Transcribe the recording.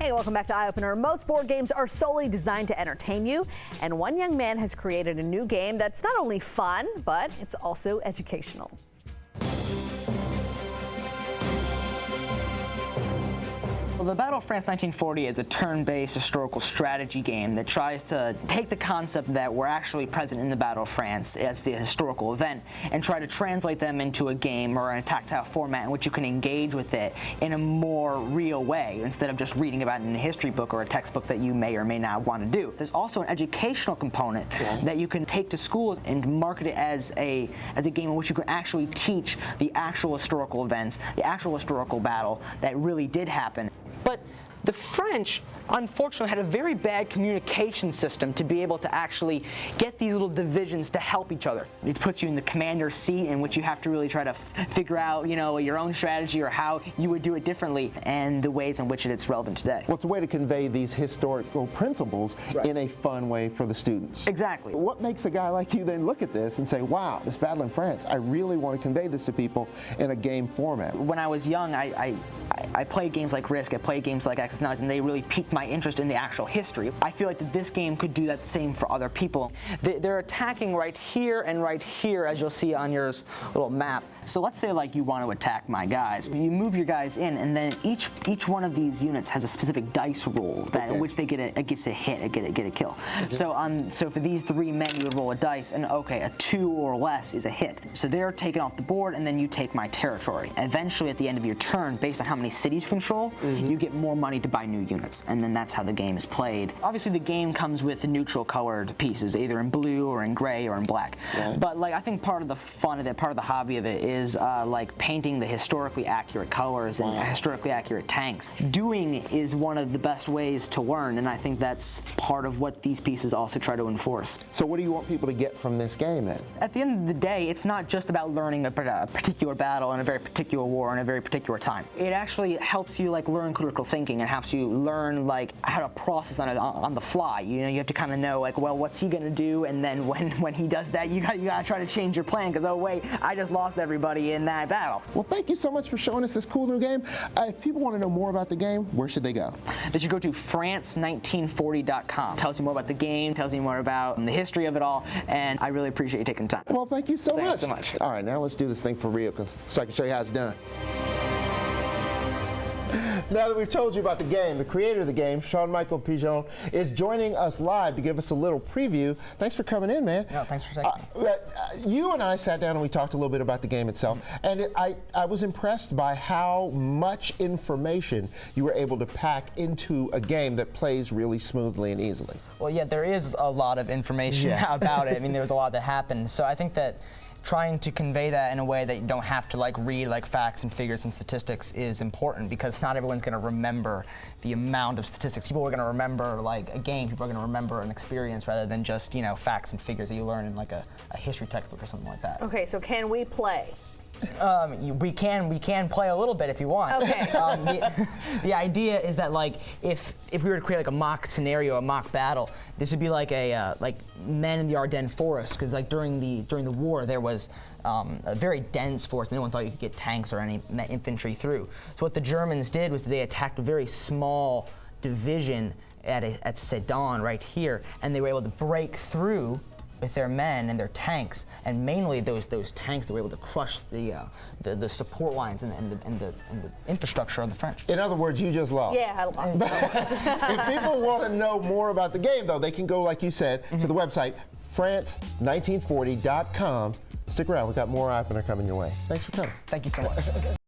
Hey, welcome back to Eye Opener. Most board games are solely designed to entertain you, and one young man has created a new game that's not only fun, but it's also educational. Well, the Battle of France 1940 is a turn-based historical strategy game that tries to take the concept that were actually present in the Battle of France as the historical event and try to translate them into a game or a tactile format in which you can engage with it in a more real way instead of just reading about it in a history book or a textbook that you may or may not want to do. There's also an educational component that you can take to schools and market it as a game in which you can actually teach the actual historical events, the actual historical battle that really did happen. But the French, unfortunately, had a very bad communication system to be able to actually get these little divisions to help each other. It puts you in the commander's seat in which you have to really try to figure out, your own strategy or how you would do it differently and the ways in which it's relevant today. Well, it's a way to convey these historical principles in a fun way for the students. Exactly. What makes a guy like you then look at this and say, wow, this battle in France, I really want to convey this to people in a game format? When I was young, I played games like Risk, I played games like X's and O's, and they really piqued my interest in the actual history. I feel like that this game could do that same for other people. They're attacking right here and right here, as you'll see on your little map. So let's say like you want to attack my guys. You move your guys in, and then each one of these units has a specific dice roll that in which they get a hit, get a kill. So for these 3 men, you would roll a dice, and okay, a 2 or less is a hit. So they're taken off the board, and then you take my territory. Eventually, at the end of your turn, based on how many cities you control, you get more money to buy new units, and then that's how the game is played. Obviously, the game comes with neutral colored pieces, either in blue or in gray or in black. But like I think part of the fun of it, part of the hobby of it is like painting the historically accurate colors and historically accurate tanks. Doing is one of the best ways to learn, and I think that's part of what these pieces also try to enforce. So what do you want people to get from this game then? At the end of the day, it's not just about learning a particular battle in a very particular war in a very particular time. It actually helps you like learn critical thinking and helps you learn like how to process on the fly. You have to kind of know like, well, what's he gonna do, and then when he does that, you gotta try to change your plan because oh wait, I just lost everybody in that battle. Well, thank you so much for showing us this cool new game. If people want to know more about the game, where should they go? They should go to France1940.com. Tells you more about the game, tells you more about the history of it all, and I really appreciate you taking the time. Well, thank you so much. Thanks so much. All right, now let's do this thing for real so I can show you how it's done. Now that we've told you about the game, the creator of the game, Jean-Michel Pigeon, is joining us live to give us a little preview. Thanks for coming in, man. No, thanks for taking me. You and I sat down and we talked a little bit about the game itself, and I was impressed by how much information you were able to pack into a game that plays really smoothly and easily. Well, yeah, there is a lot of information about it. I mean, there was a lot that happened. So I think that trying to convey that in a way that you don't have to like read like facts and figures and statistics is important, because not everyone's going to remember the amount of statistics. People are going to remember like a game, people are going to remember an experience rather than just, facts and figures that you learn in like a history textbook or something like that. Okay, so can we play? We can play a little bit if you want. Okay. The idea is that like if we were to create like a mock scenario, a mock battle, this would be like a men in the Ardennes forest, because like during the war there was a very dense forest. No one thought you could get tanks or any infantry through. So what the Germans did was they attacked a very small division at Sedan right here, and they were able to break through with their men and their tanks, and mainly those tanks that were able to crush the support lines and the infrastructure of the French. In other words, you just lost. Yeah, I lost. If people want to know more about the game, though, they can go, like you said, to the website France1940.com. Stick around, we've got more Eye Opener coming your way. Thanks for coming. Thank you so much.